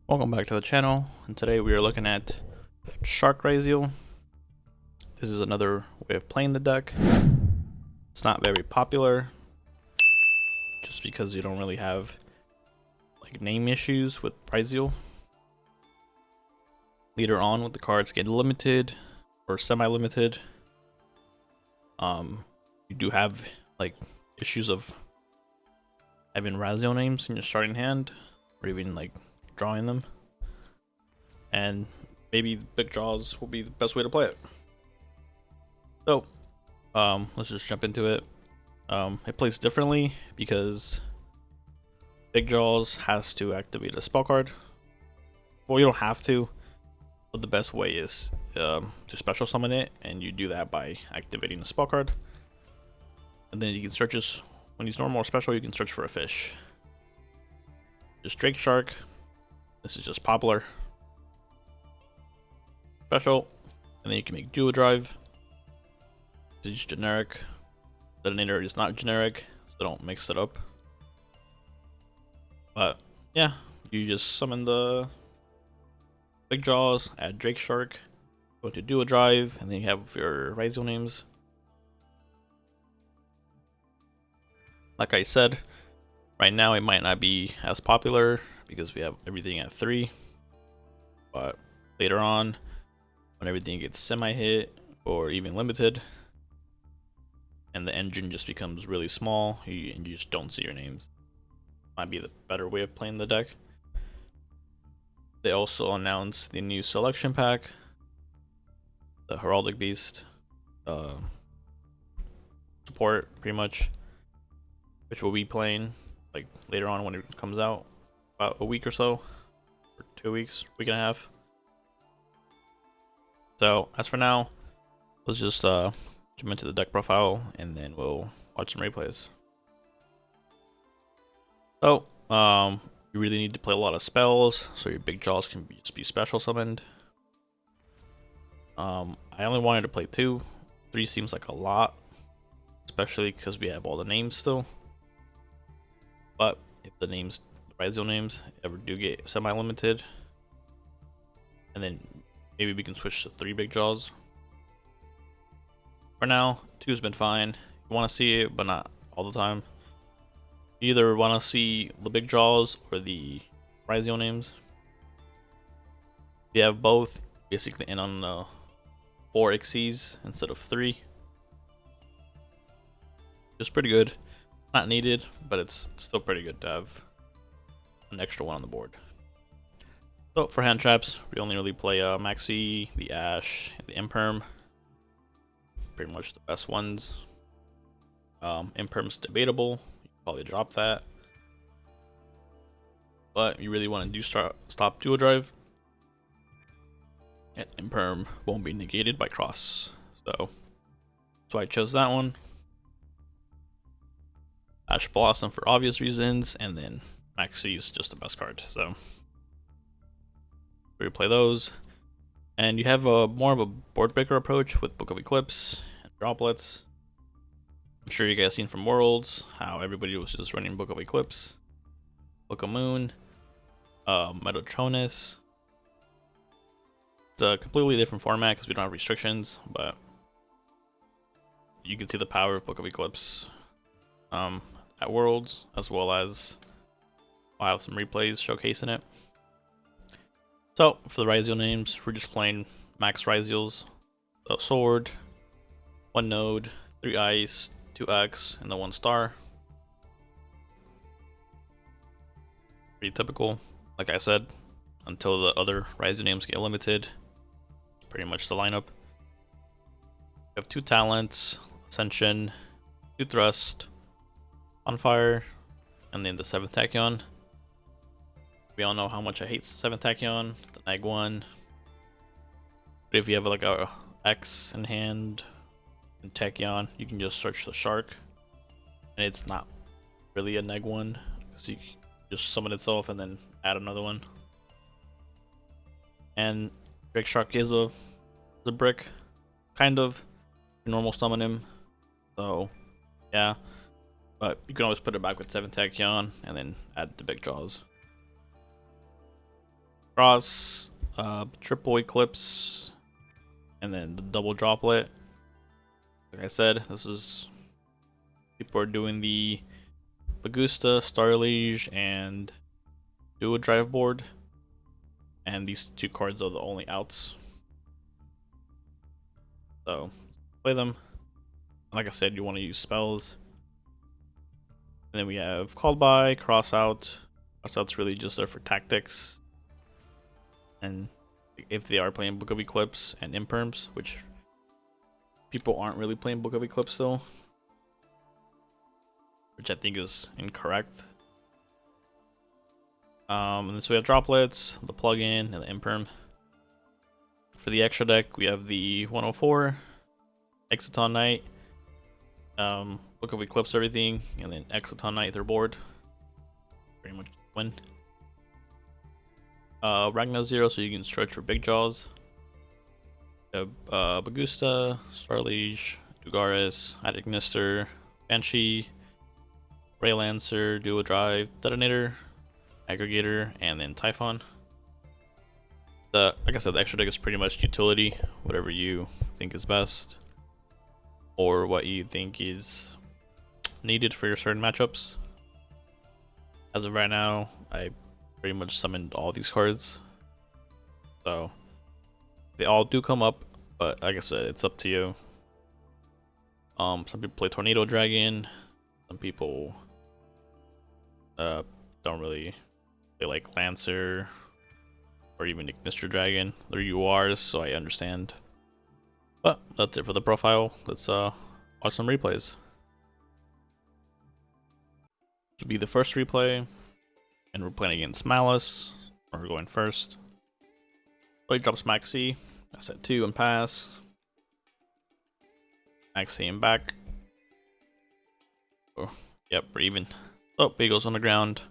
Welcome back to the channel, and today we are looking at Shark Ryzeal. This is another way of playing the deck. It's not very popular, just because you don't really have like name issues with Ryzeal. Later on, when the cards get limited or semi-limited, you do have like issues of having Ryzeal names in your starting hand, or even like drawing them, and maybe big draws will be the best way to play it. So let's just jump into it. It plays differently because big draws has to activate a spell card. Well, you don't have to, but the best way is to special summon it, and you do that by activating a spell card, and then you can search this. When he's normal or special, you can search for a fish. Just Drake Shark. This is just popular, special, and then you can make dual drive. This is generic. Detonator is not generic, so don't mix it up. But yeah, you just summon the big draws, add Drake Shark, go to dual drive, and then you have your Ryzeal names. Like I said, right now it might not be as popular because we have everything at 3, but later on, when everything gets semi-hit or even limited, and the engine just becomes really small, and you just don't see your names, might be the better way of playing the deck. They also announced the new selection pack, the Heraldic Beast support, pretty much, which we'll be playing like later on when it comes out, about a week or so, or 2 weeks, week and a half. So as for now, let's just jump into the deck profile, and then we'll watch some replays. So you really need to play a lot of spells, so your big draws can just be special summoned. I only wanted to play 2. 3 seems like a lot, especially because we have all the names still. But if the names, the Ryzeal names, ever do get semi-limited, and then maybe we can switch to 3 big draws. For now, 2's been fine. You want to see it, but not all the time. You either want to see the big draws or the Ryzeal names. You have both, basically in on 4 Xyz instead of 3. It's pretty good. Not needed, but it's still pretty good to have an extra one on the board. So for hand traps, we only really play Maxi, the Ash, and the Imperm. Pretty much the best ones. Imperm's debatable. You can probably drop that, but you really want to do stop dual drive, and Imperm won't be negated by cross. So that's why I chose that one. Ash Blossom for obvious reasons, and then Maxi is just the best card. So we play those, and you have a more of a board breaker approach with Book of Eclipse and Droplets. I'm sure you guys seen from Worlds how everybody was just running Book of Eclipse, Book of Moon, Metatronus. It's a completely different format because we don't have restrictions, but you can see the power of Book of Eclipse at Worlds, as well as I'll have some replays showcasing it. So for the Ryzeal names, we're just playing max Ryzeals. So sword, 1 node, 3 ice, 2 X, and the 1 star. Pretty typical, like I said, until the other Ryzeal names get limited. Pretty much the lineup. We have 2 talents, Ascension, 2 thrust, on fire, and then the 7th Tachyon. We all know how much I hate 7th Tachyon, the neg one. But if you have like a X in hand and Tachyon, you can just search the Shark, and it's not really a neg one, so you can just summon itself and then add another one. And Drake Shark is a brick, kind of. Normal summon him, so yeah. But you can always put it back with 7 Tachyon and then add the big draws. cross, triple eclipse, and then the double droplet. Like I said, this is people are doing the Bagusta, Starliege, and Dual Drive board, and these two cards are the only outs. So play them. Like I said, you want to use spells. And then we have Called By, Cross Out. Cross Out's really just there for tactics. And if they are playing Book of Eclipse and Imperms, which people aren't really playing Book of Eclipse still, which I think is incorrect. And so we have droplets, the plugin, and the imperm. For the extra deck, we have the 104, Exiton Knight, Book of Eclipse everything, and then Exiton Knight their board. Pretty much win. Ragnar 0, so you can stretch for big jaws. Bagusta, Starliege, Dugaris, Adagnister, Banshee, Ray Lancer, Dual Drive, Detonator, Aggregator, and then Typhon. Like I said, the extra deck is pretty much utility, whatever you think is best, or what you think is needed for your certain matchups. As of right now, I pretty much summoned all these cards, so they all do come up, but like I said, it's up to you. Some people play Tornado Dragon, some people don't really. They like Lancer or even Ignister Dragon. They're URs, so I understand. But that's it for the profile. Let's watch some replays. This will be the first replay, and we're playing against Maliss. We're going first. Play drops Maxi. I set 2 and pass. Maxi and back. Oh, yep, we're even. Oh, he goes on the ground.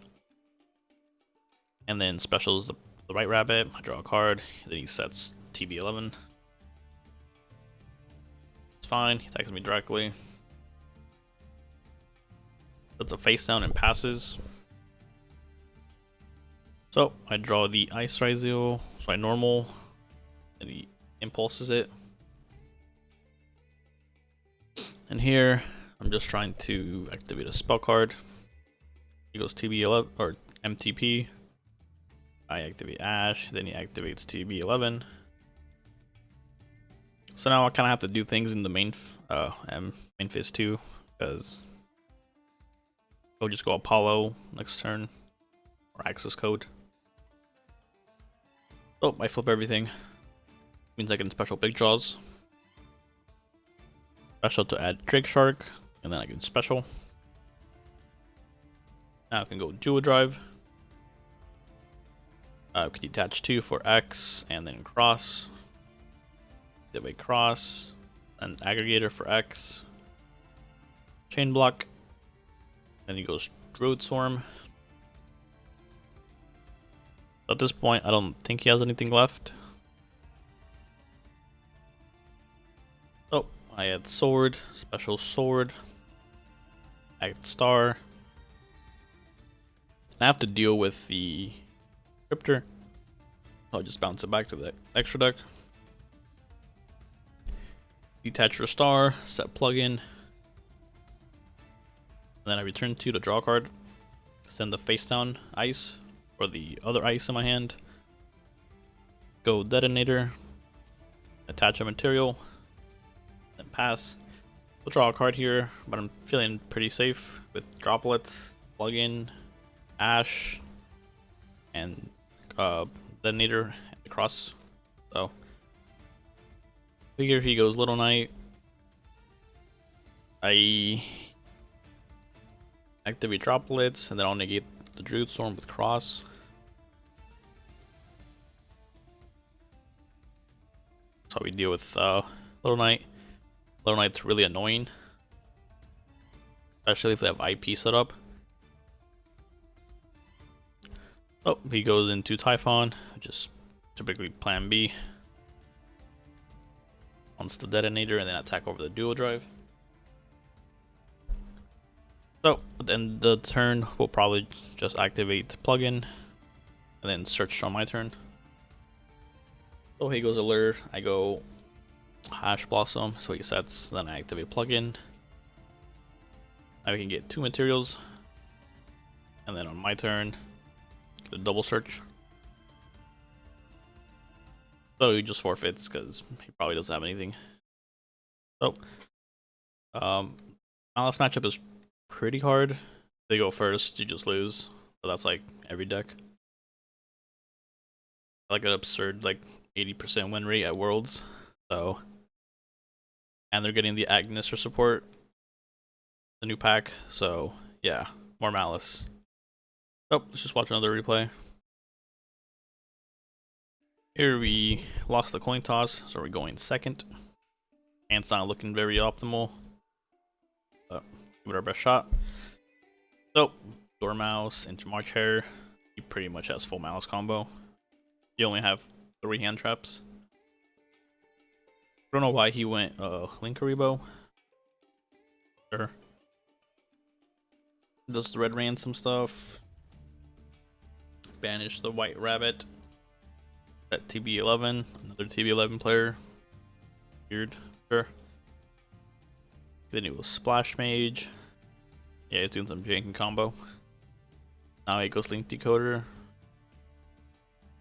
And then specials the White Rabbit. I draw a card. Then he sets TB11. It's fine. He attacks me directly. Puts a face down and passes. So I draw the Ice Ryzeal. So I normal. And he impulses it. And here I'm just trying to activate a spell card. He goes TB11 or MTP. I activate Ash, then he activates TB11. So now I kind of have to do things in the main phase 2, because I'll just go Apollo next turn, or Access Code. Oh, I flip everything. Means I can special big draws. Special to add Drake Shark, and then I can special. Now I can go Dual Drive. We can detach 2 for X, and then cross. Activate cross, an aggregator for X. Chain block. Then he goes Druid Swarm. At this point, I don't think he has anything left. Oh, I add sword, special sword. Act star. I have to deal with the Cryptor. I'll just bounce it back to the extra deck. Detach your star, set plugin. And then I return 2 to draw a card. Send the face down ice, or the other ice in my hand. Go Detonator. Attach a material. Then pass. We'll draw a card here, but I'm feeling pretty safe with droplets, plugin, Ash, and Detonator across. So figure he goes Little Knight. I activate droplets, and then I'll negate the Druid Storm with cross. That's how we deal with Little Knight. Little Knight's really annoying, especially if they have IP set up. Oh, he goes into Typhon, just typically plan B. Wants the Detonator and then attack over the Dual Drive. So, at the end of the turn, we'll probably just activate plugin and then search on my turn. So he goes Allure, I go Hash Blossom, so he sets, then I activate Plugin. Now we can get 2 materials, and then on my turn, get a double search. So he just forfeits because he probably doesn't have anything. So, Maliss matchup is pretty hard. They go first, you just lose. So that's like every deck. Like an absurd, like 80% win rate at Worlds. So, and they're getting the Agnes for support, the new pack. So yeah, more Maliss. Oh, let's just watch another replay. Here we lost the coin toss, so we're going second. And it's not looking very optimal. But give it our best shot. So, Dormouse into March Hare. He pretty much has full Maliss combo. You only have 3 hand traps. I don't know why he went Linkaribo. Sure. Does the red ransom stuff. Banish the white rabbit. At TB11, another TB11 player. Weird. Sure. Then he was Splash Mage. Yeah, he's doing some janking combo. Now he goes Link Decoder.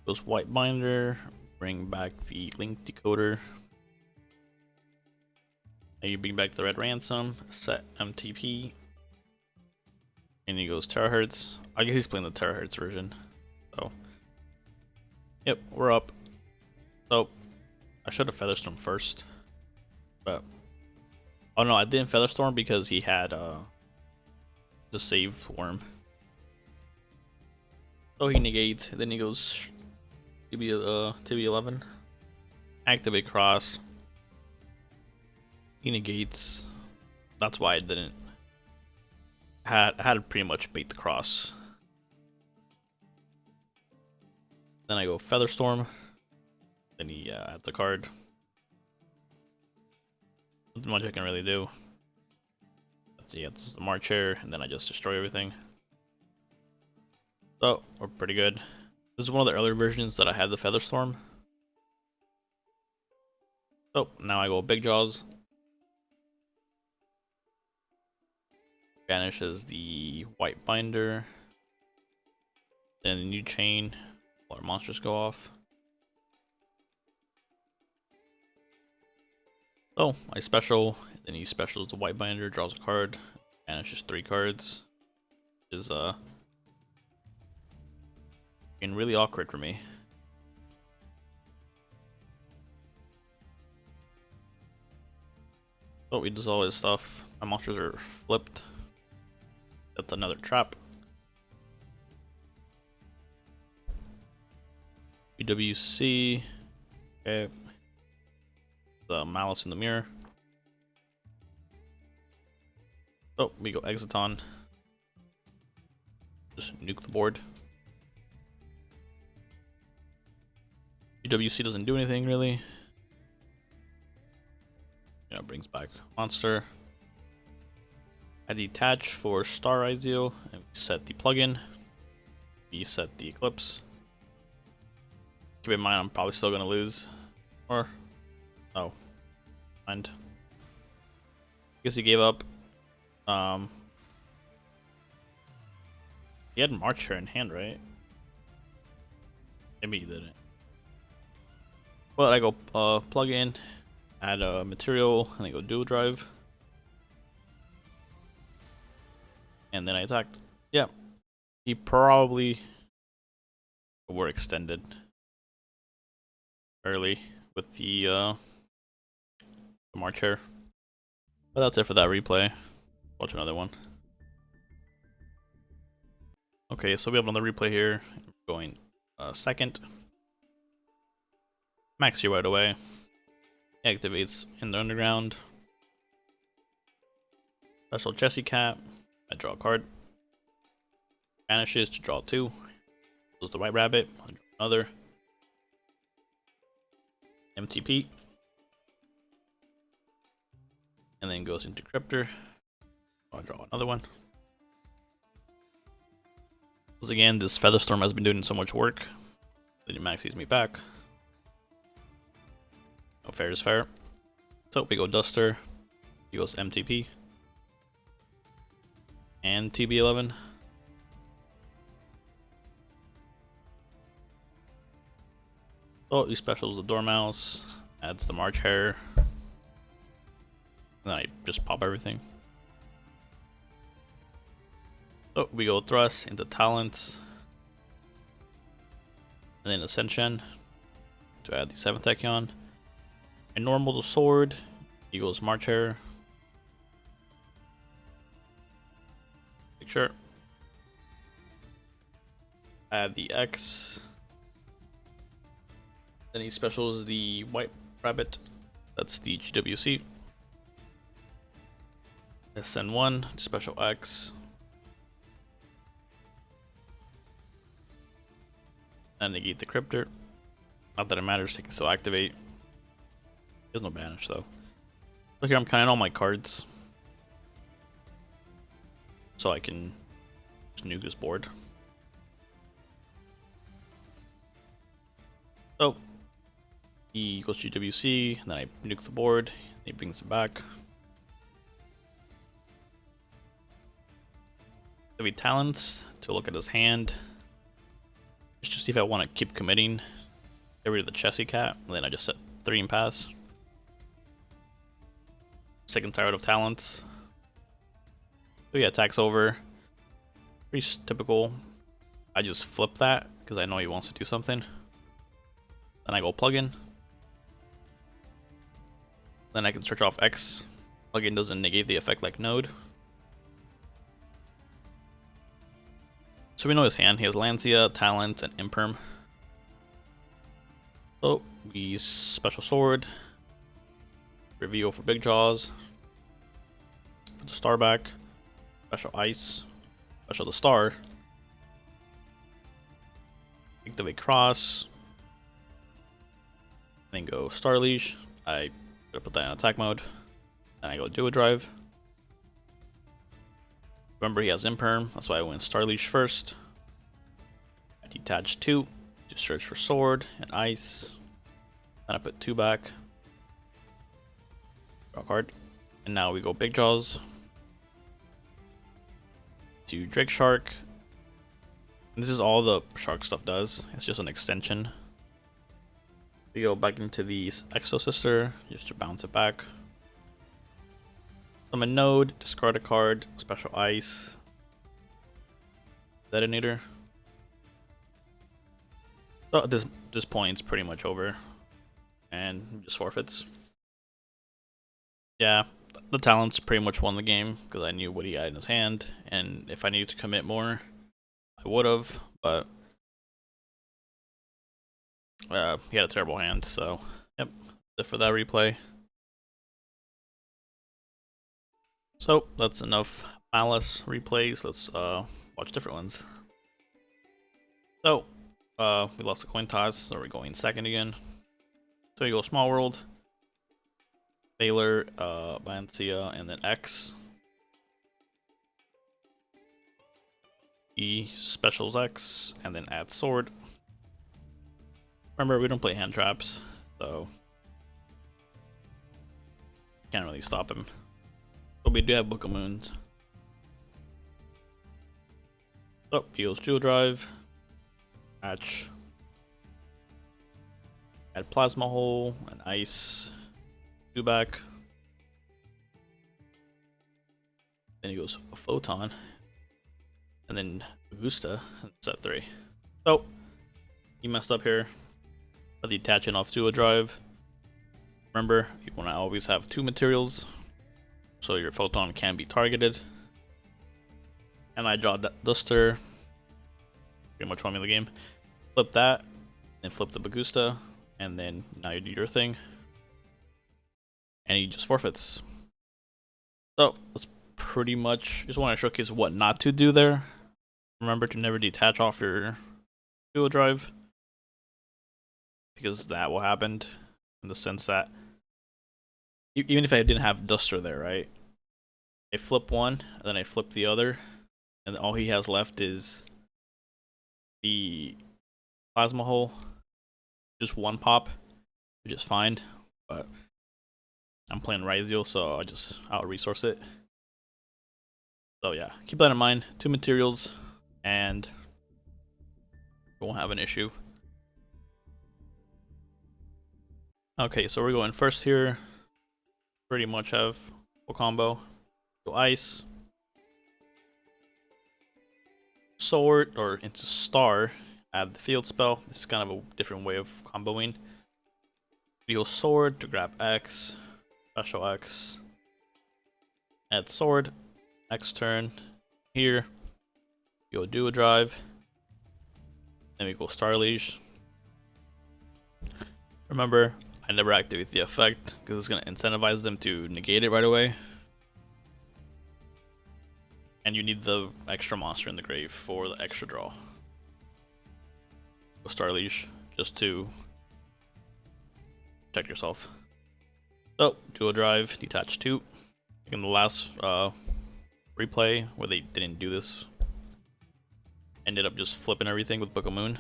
Goes White Binder. Bring back the Link Decoder. And you bring back the Red Ransom. Set MTP. And he goes Terahertz. I guess he's playing the Terahertz version. So, yep, we're up. So, I should have Featherstorm first. But, oh no, I didn't Featherstorm because he had the save worm. So he negates, then he goes TB11. Activate Cross. He negates. That's why I didn't. I had to pretty much bait the cross. Then I go Featherstorm. Then he adds a card. Nothing much I can really do. Let's see, this is the March Hare, and then I just destroy everything. So, we're pretty good. This is one of the earlier versions that I had the Featherstorm. So, now I go Big Jaws. Banishes the White Binder. Then a new chain. All our monsters go off. So, I special, then he specials the White Binder, draws a card, banishes 3 cards. Is getting really awkward for me. So we dissolve his stuff. My monsters are flipped. That's another trap. UWC. Okay. The Maliss in the mirror. Oh, we go Exiton. Just nuke the board. UWC doesn't do anything really. You know, brings back monster. I detach for Star Ryzeal and we set the plugin. We set the Eclipse. Keep in mind I'm probably still gonna lose. Or oh. Mind. Guess he gave up. He had March Hare in hand, right? Maybe he didn't. But I go plug in, add a material, and I go dual drive. And then I attacked. Yeah. He probably were extended early with the March Hare. But that's it for that replay. Watch another one. Okay, so we have another replay here. Going second. Max you right away. Activates in the underground. Special Jessie Cat. I draw a card. Vanishes to draw 2. Goes the White Rabbit. I draw another. MTP. And then goes into Cryptor. I'll draw another one. Because again, this Featherstorm has been doing so much work. Then he maxes me back. No fair is fair. So we go Duster, he goes MTP, and TB11. So he specials the Dormouse, adds the March Hare, and then I just pop everything. So we go Thrust into Talents, and then Ascension to add the 7th Echion. And normal to Sword, he goes March Hare. Make sure. Add the X. Then he specials the White Rabbit. That's the GWC. SN1, special X. And negate the Cryptor. Not that it matters, they can still activate. There's no banish though. Look here, I'm counting all my cards. So I can just nuke this board. So he goes GWC, and then I nuke the board, and he brings it back. Heavy Talents to look at his hand. Just to see if I want to keep committing. Get rid of the Chessy Cat, and then I just set 3 and pass. Sick and tired of Talents. So yeah, attacks over. Pretty typical. I just flip that because I know he wants to do something. Then I go plug-in. Then I can search off X. Plug-in doesn't negate the effect like Node. So we know his hand. He has Lancia, Talent, and Imperm. So we special sword. Reveal for Big Jaws. Put the star back. Special ice. Special the star. Activate cross. Then go Star Leash. I put that in attack mode. Then I go Dual Drive. Remember he has Imperm, that's why I went Star Leash first. I detach 2, just search for sword and ice. Then I put 2 back. Draw a card. And now we go Big Jaws. To Drake Shark. And this is all the Shark stuff does. It's just an extension. We go back into the Exo Sister, just to bounce it back. Summon Node, discard a card, special ice. Detonator. So at this point it's pretty much over. And just forfeits. Yeah, the Talents pretty much won the game because I knew what he had in his hand, and if I needed to commit more, I would have, but he had a terrible hand, so yep, that's it for that replay. So that's enough Maliss replays. Let's watch different ones. So we lost the coin toss, so we're going second again. So we go Small World, Baylor, Lancia, and then X. E specials X, and then add sword. Remember, we don't play hand traps, so can't really stop him. But we do have Book of Moons. So he goes Dual Drive, match, add Plasma Hole, and Ice, 2 back. Then he goes a Photon, and then Augusta, and set 3. So he messed up here. But the attaching off Dual Drive. Remember, you want to always have 2 materials, so your Photon can be targeted. And I draw that Duster. Pretty much won me the game. Flip that, and flip the Augusta, and then now you do your thing. And he just forfeits. So that's pretty much, just want to showcase what not to do there. Remember to never detach off your Dual Drive, because that will happen in the sense that even if I didn't have Duster there, right? I flip one, and then I flip the other, and all he has left is the Plasma Hole. Just 1 pop, which is fine. but I'm playing Ryzeal, so I just out resource it. So yeah, keep that in mind. 2 materials, and we won't have an issue. Okay, so we're going first here. Pretty much have full combo. Go ice, sword, or into star. Add the field spell. This is kind of a different way of comboing. We go sword to grab X, special X. Add sword, next turn. Here, you go Dual Drive. Then we go Star Leash. Remember, I never activate the effect because it's going to incentivize them to negate it right away. And you need the extra monster in the grave for the extra draw. Go Star Leash just to protect yourself. So, Dual Drive, detach 2. In the last replay where they didn't do this, ended up just flipping everything with Book of Moon.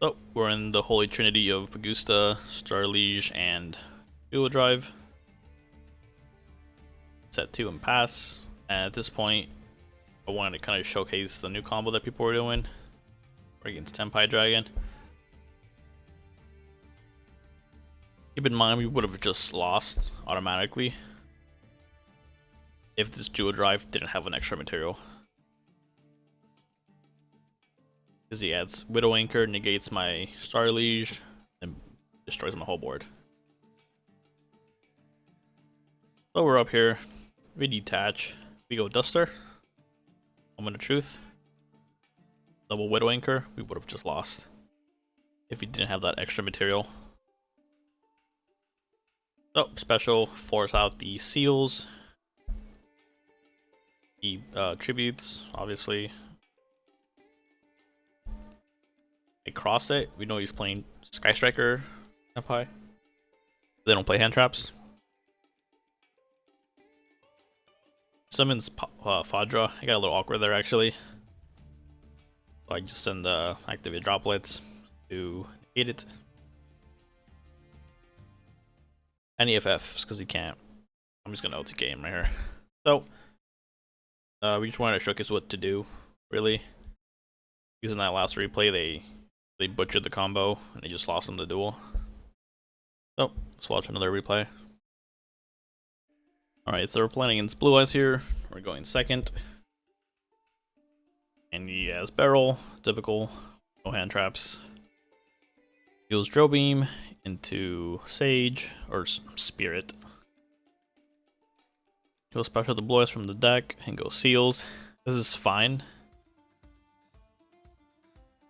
So we're in the holy trinity of Pagusta, Star Liege, and Dual Drive. Set 2 and pass. And at this point, I wanted to kind of showcase the new combo that people were doing. We're against Tenpai Dragon. Keep in mind, we would have just lost automatically if this Dual Drive didn't have an extra material. Because he adds Widow Anchor, negates my Star Liege, and destroys my whole board. So we're up here, we detach, we go Duster, Moment of Truth, double Widow Anchor, we would have just lost if we didn't have that extra material. So special, force out the seals, the tributes, obviously. I cross it, we know he's playing Sky Striker Tenpai. They don't play hand traps. Summons Fadra. I got a little awkward there actually. So I just send activate droplets to negate it. Any FFs because he can't. I'm just gonna LTK him right here. So we just wanted to showcase what to do, really. Using that last replay, they butchered the combo and they just lost him the duel. So let's watch another replay. Alright, so we're playing against Blue Eyes here. We're going second. And he has Barrel, typical, no hand traps. Heals Drill Beam into Sage, or Spirit. Go special the Blue Eyes from the deck and go Seals. This is fine.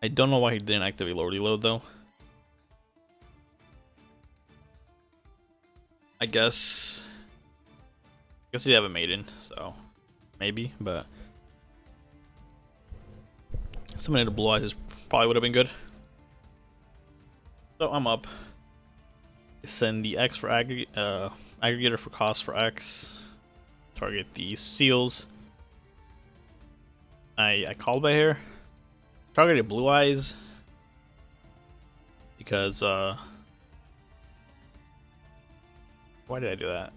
I don't know why he didn't activate Lordy Load though. I guess he'd have a maiden, so maybe, but summoning the Blue Eyes probably would have been good. So I'm up. Send the X for aggregator for cost for X. Target the seals. I called by here. Targeted Blue Eyes because why did I do that?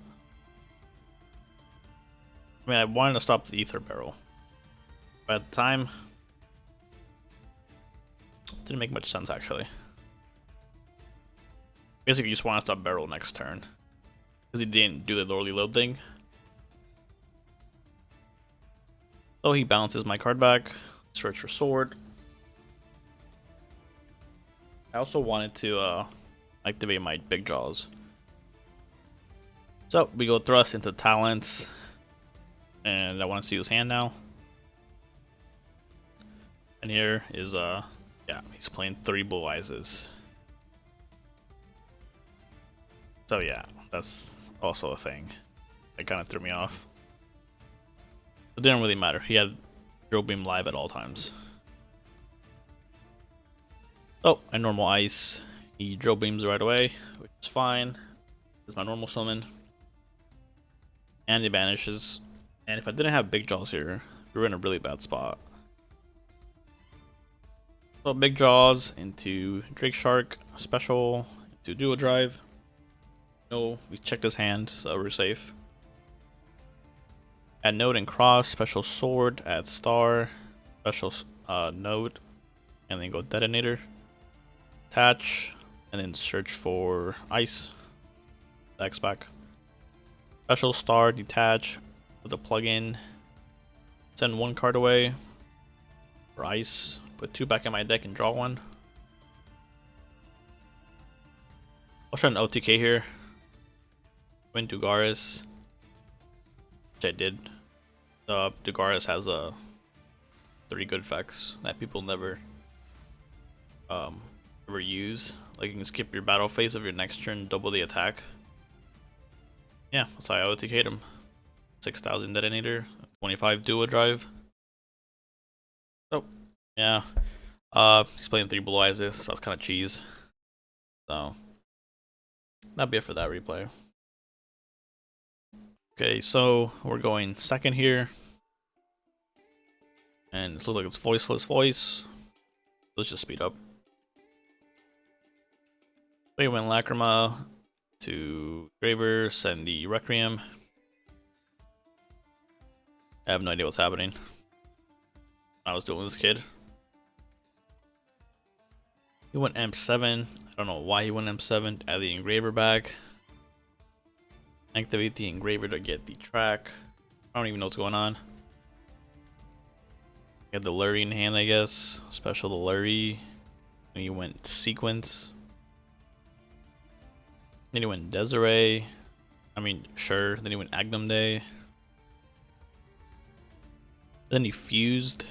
I mean, I wanted to stop the Ether Barrel, but at the time, it didn't make much sense actually. Basically, you just want to stop Barrel next turn because he didn't do the Lordy Load thing. So he bounces my card back. Search for sword. I also wanted to activate my big jaws. So we go thrust into talents. And I want to see his hand now. And here is yeah, he's playing 3 Blue Eyes. So yeah, that's also a thing. That kind of threw me off. It didn't really matter. He had Drill Beam live at all times. Oh, I normal ice. He Drill Beams right away, which is fine. This is my normal summon. And he banishes. And if I didn't have big jaws here, we were in a really bad spot. So big jaws into Drake Shark special into dual drive. No, we checked his hand, so we're safe. Add node and cross, special sword, add star, special node, and then go detonator. Attach, and then search for ice. X back. Special star, detach with a plug-in. Send one card away for ice. Put 2 back in my deck and draw one. I'll try an OTK here. Win Dugaris, which I did. Dugaris has 3 good effects that people never ever use. Like you can skip your battle phase of your next turn, double the attack. Yeah, that's how I OTK'd him. 6,000 detonator, 25 dual drive. Oh, yeah. He's playing 3 blue eyes this, so that's kind of cheese. So that'd be it for that replay. Okay, so we're going second here. And it looks like it's voiceless voice. Let's just speed up. We went Lacrima to Graver, send the Requiem. I have no idea what's happening. I was doing this kid. He went M7. I don't know why he went M7. Add the engraver back. Activate the engraver to get the track. I don't even know what's going on. Get the Lurry in hand, I guess. Special the Lurry. And he went sequence. Then he went Desiree. I mean, sure. Then he went Agnum Day. Then he fused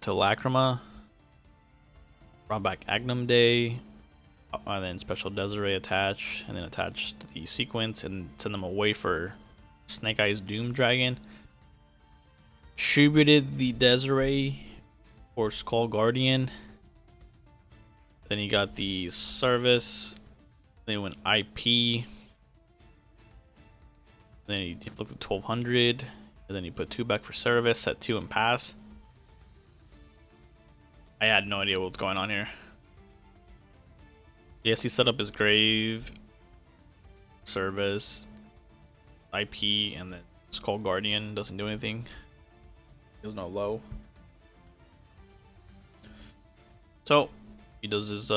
to Lacrima. Brought back Agnum Day. And then special Desiree attach. And then attach to the sequence and send them away for Snake Eyes Doom Dragon. Distributed the Desiree for Skull Guardian. Then he got the service. Then he went IP. Then he looked at 1200. And then he put 2 back for service, set 2 and pass. I had no idea what's going on here. Yes, he set up his grave, service, IP, and then Skull Guardian doesn't do anything. There's no low. So he does his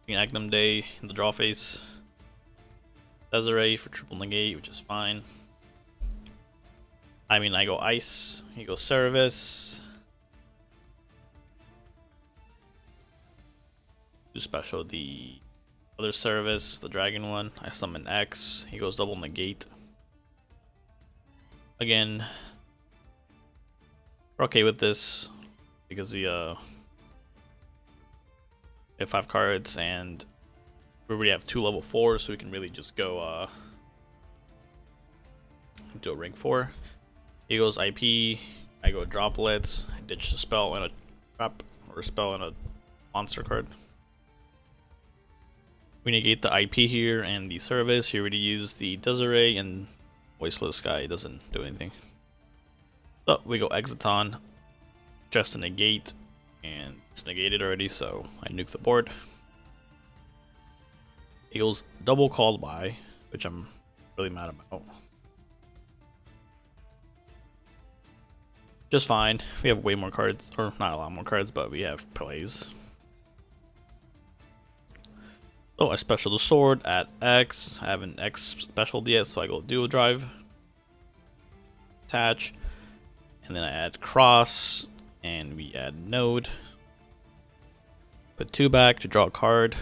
Agnum Day in the draw face. Desiree for triple negate, which is fine. I mean, I go ice, he goes service. Do special the other service, the dragon one. I summon X, he goes double negate. Again, we're okay with this because we have 5 cards and we already have 2 level 4s, so we can really just go do a rank 4. He goes IP, I go droplets, I ditch a spell and a trap, or a spell and a monster card. We negate the IP here and the service. He already used the Desiree and Voiceless Guy doesn't do anything. So we go Exiton, just a negate, and it's negated already, so I nuke the board. He goes double called by, which I'm really mad about. Just fine. We have way more cards, or not a lot more cards, but we have plays. So I special the sword at X. I haven't X specialed yet, so I go dual drive. Attach. And then I add cross. And we add node. Put 2 back to draw a card.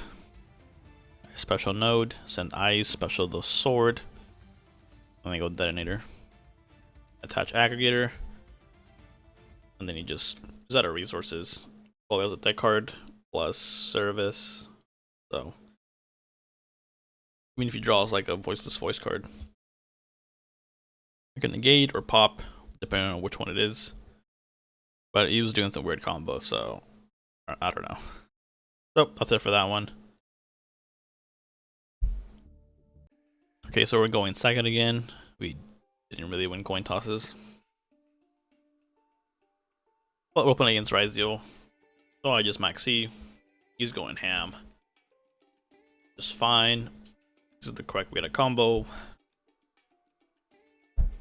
Special node. Send ice. Special the sword. And then go detonator. Attach aggregator. And then he just is out of resources. Well, there's a deck card plus service. So I mean, if he draws like a voiceless voice card, I can negate or pop, depending on which one it is. But he was doing some weird combo, so I don't know. So that's it for that one. Okay, so we're going second again. We didn't really win coin tosses. But we're playing against Ryzeal. So I just max C. He's going ham. Just fine. This is the correct way to combo.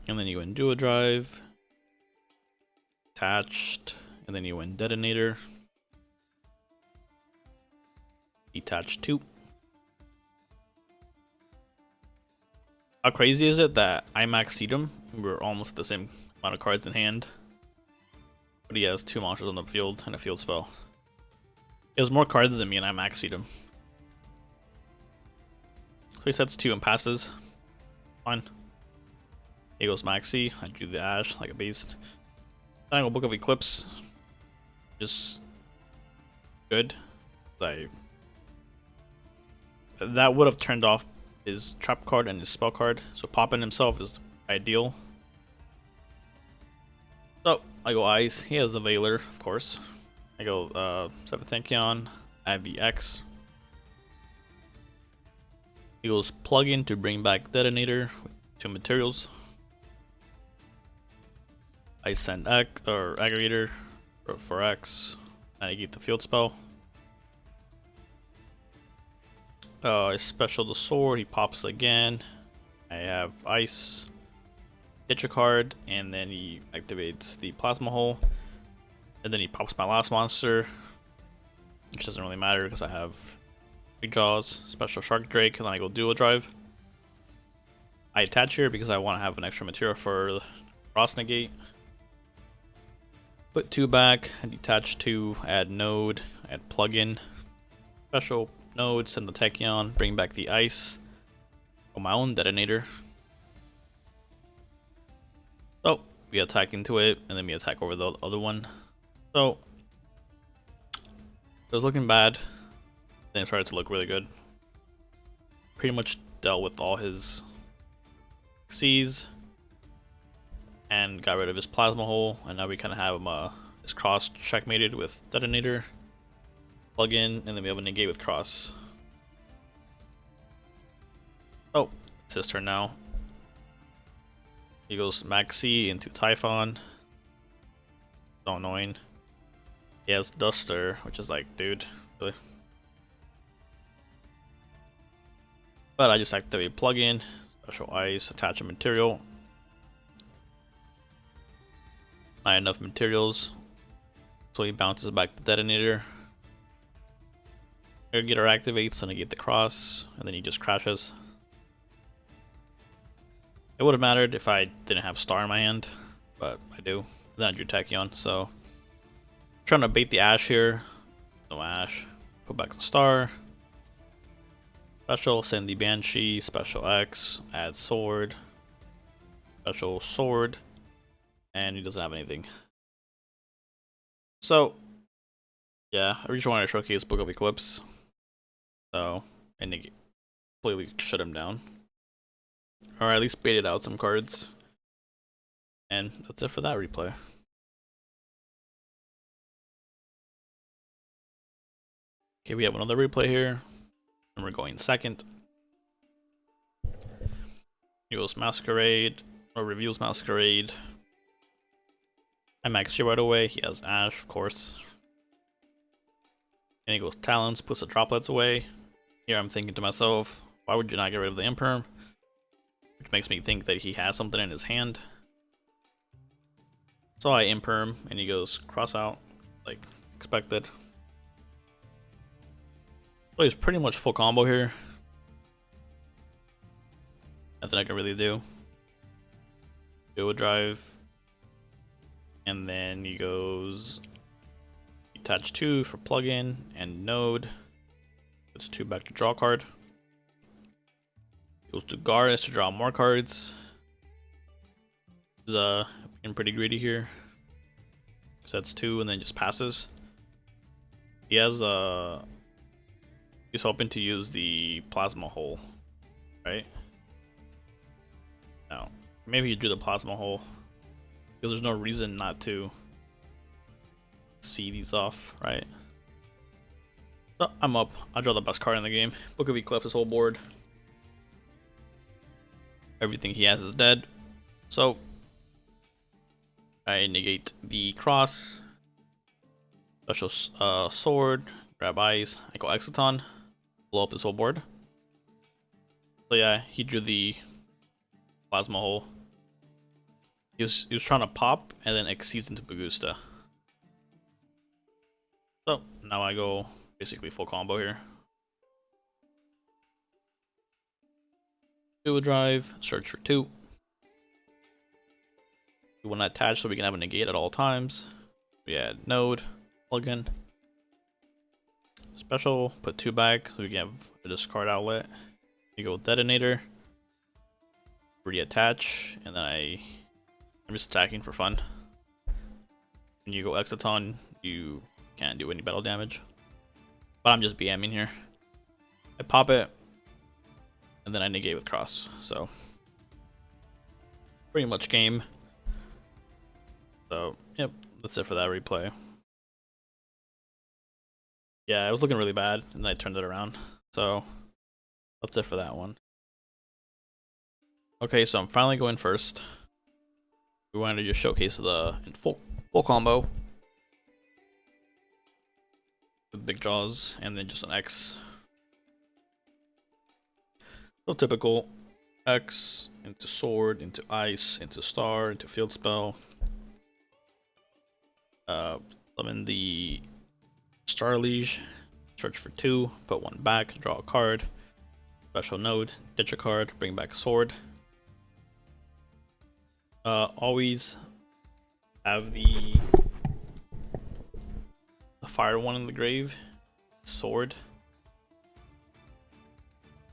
And then you win Dual Drive. Attached. And then you win Detonator. Detach 2. How crazy is it that I maxed him? We're almost at the same amount of cards in hand. But he has 2 monsters on the field and a field spell. He has more cards than me and I maxed him. So he sets 2 and passes. Fine. He goes maxi. I drew the Ash like a beast. Then I go Book of Eclipse. Just good. That would have turned off his trap card and his spell card. So popping himself is ideal. So I go Ice. He has the Veiler, of course. I go 7 Tankion. Add the X. He goes plug in to bring back Detonator with 2 materials. I send X or Aggregator for X. And I get the field spell. I special the sword, he pops again. I have Ice. Ditch a card, and then he activates the Plasma Hole. And then he pops my last monster. Which doesn't really matter because I have Big Jaws, special Shark Drake, and then I go Dual Drive. I attach here because I want to have an extra material for the Cross Negate. Put 2 back, and detach 2, add Node, add Plugin. Special Node, send the Tachyon, bring back the Ice. Go my own Detonator. So, we attack into it, and then we attack over the other one. So, it was looking bad. Then it started to look really good. Pretty much dealt with all his C's and got rid of his Plasma Hole, and now we kind of have him his Cross checkmated with Detonator, plug in, and then we have a negate with Cross. Oh, it's his turn now. He goes Maxi into Typhon. So annoying. He has Duster, which is like, dude, really? But I just activate plugin, special Ice, attach a material. Not enough materials, so he bounces back the Detonator. Aggregator activates and I get the Cross, and then he just crashes. It would have mattered if I didn't have Star in my hand, but I do. Then I drew Tachyon, so trying to bait the Ash here. No Ash. Put back the Star. Special, send the Banshee. Special X. Add Sword. Special Sword. And he doesn't have anything. So, yeah, I just wanted to showcase Book of Eclipse. So, and he completely shut him down. Or at least baited out some cards. And that's it for that replay. Okay, we have another replay here. And we're going second. He goes Masquerade, or reveals Masquerade. I max here right away. He has Ash, of course. And he goes Talons, puts the droplets away. Here I'm thinking to myself, why would you not get rid of the Imperm? Which makes me think that he has something in his hand. So I Imperm, and he goes cross out, like expected. So he's pretty much full combo here. Nothing I can really do. Dual Drive. And then he goes Detach 2 for plugin and Node. Puts 2 back to draw card. Goes to Garrus to draw more cards. He's being pretty greedy here. Sets 2 and then just passes. He has he's hoping to use the Plasma Hole, right? No, maybe he drew the Plasma Hole because there's no reason not to see these off, right? So I'm up. I draw the best card in the game. Book of Eclipse, his whole board. Everything he has is dead. So I negate the Cross. Special sword, grab ice. I go Exciton, blow up this whole board. So yeah, he drew the plasma hole. He was trying to pop and then exceeds into Bagusta. So now I go basically full combo here. Dual drive, search for 2. We want to attach so we can have a negate at all times. We add node, plugin. Special, put 2 back so we can have a discard outlet. You go detonator, reattach, and then I'm just attacking for fun. When you go Exciton, you can't do any battle damage. But I'm just BMing here. I pop it, and then I negate with cross. So pretty much game. So yep, that's it for that replay. Yeah, it was looking really bad, and then I turned it around. So that's it for that one. Okay, so I'm finally going first. We wanted to just showcase the full combo with big jaws and then just an X. So typical X into sword, into ice, into star, into field spell. Summon the Star Liege, search for 2, put 1 back, draw a card. Special node, ditch a card, bring back a sword. Always have the fire one in the grave, sword,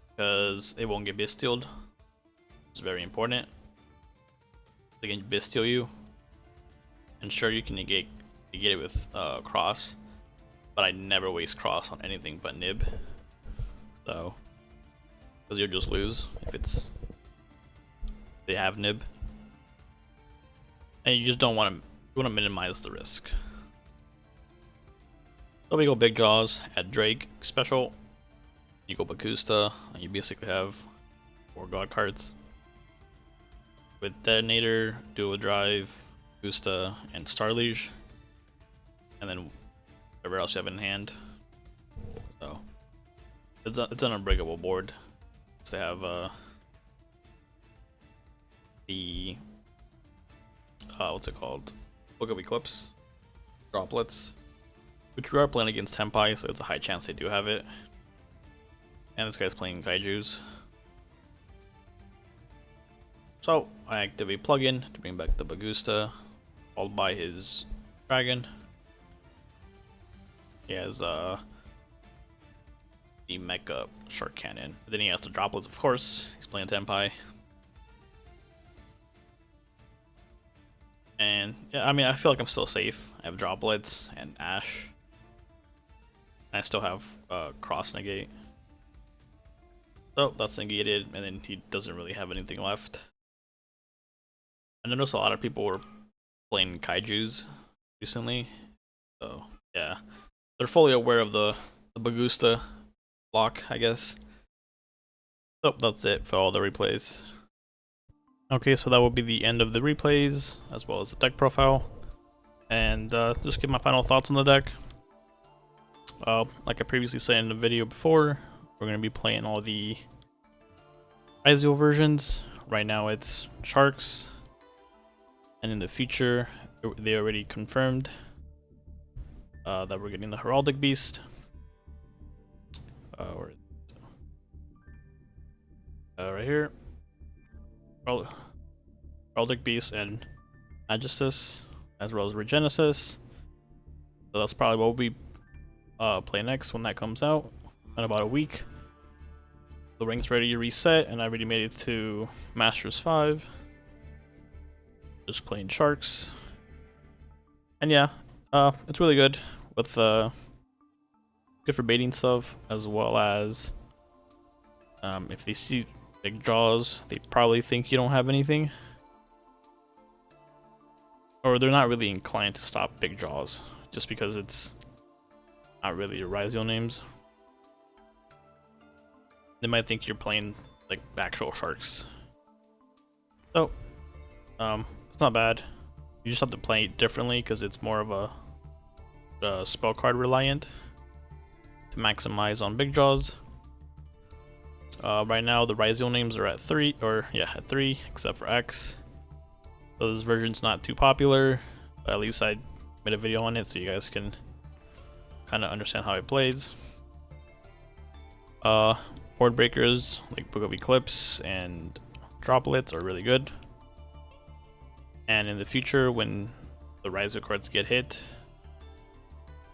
because it won't get bestialed. It's very important. They can bestial you, and sure you can negate it with cross, but I never waste cross on anything but nib. So, because you'll just lose if they have nib, and you just don't want to minimize the risk. So we go big jaws at Drake special. You go Bagusta, and you basically have 4 god cards. With detonator, dual drive, Bagusta, and Star Liege, and then whatever else you have in hand. So it's an unbreakable board. So they have the what's it called? Book of Eclipse droplets, which we are playing against Tenpai, so it's a high chance they do have it. And this guy's playing Kaijus. So I activate plugin to bring back the Bagusta, followed by his dragon. He has the Mecha Shark Cannon. Then he has the droplets, of course. He's playing Tenpai. And yeah, I mean, I feel like I'm still safe. I have droplets and Ash. And I still have cross negate. So that's negated, and then he doesn't really have anything left. I noticed a lot of people were playing Kaijus recently. So yeah, they're fully aware of the Bagusta block, I guess. So that's it for all the replays. Okay, so that will be the end of the replays, as well as the deck profile. And just give my final thoughts on the deck. Like I previously said in the video before, we're going to be playing all the Ryzeal versions. Right now it's Sharks. And in the future, they already confirmed that we're getting the Heraldic Beast. Right here. Heraldic Beast and Magistus, as well as Regenesis. So that's probably what we'll be play next when that comes out in about a week. The ring's ready to reset, and I already made it to Masters 5. Just playing Sharks. And yeah, it's really good with good for baiting stuff, as well as if they see big draws, they probably think you don't have anything. Or they're not really inclined to stop big draws, just because it's not really your Ryzeal names. They might think you're playing like actual Sharks. So, it's not bad. You just have to play it differently because it's more of a spell card reliant to maximize on big draws. Right now the Ryzeal names are at 3, at 3, except for X. So this version's not too popular, but at least I made a video on it so you guys can kind of understand how it plays. Board breakers like Book of Eclipse and Droplets are really good. And in the future, when the Ryzeal cards get hit,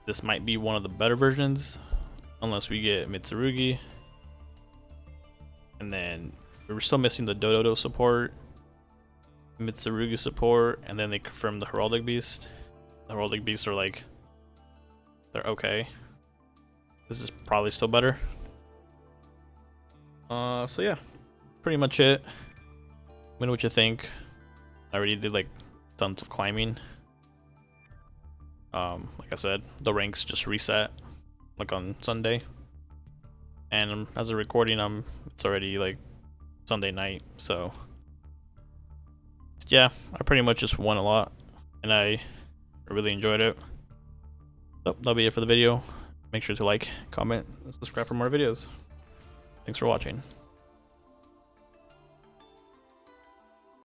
this might be one of the better versions, unless we get Mitsurugi. And then we're still missing the Dododo support, Mitsurugi support, and then they confirmed the Heraldic Beast. The Heraldic Beasts are like, they're okay. This is probably still better. So yeah, pretty much it. Let me know what you think. I already did like tons of climbing. Like I said, the ranks just reset like on Sunday, and as a recording, it's already like Sunday night. So yeah, I pretty much just won a lot, and I really enjoyed it. So that'll be it for the video. Make sure to like, comment, and subscribe for more videos. Thanks for watching.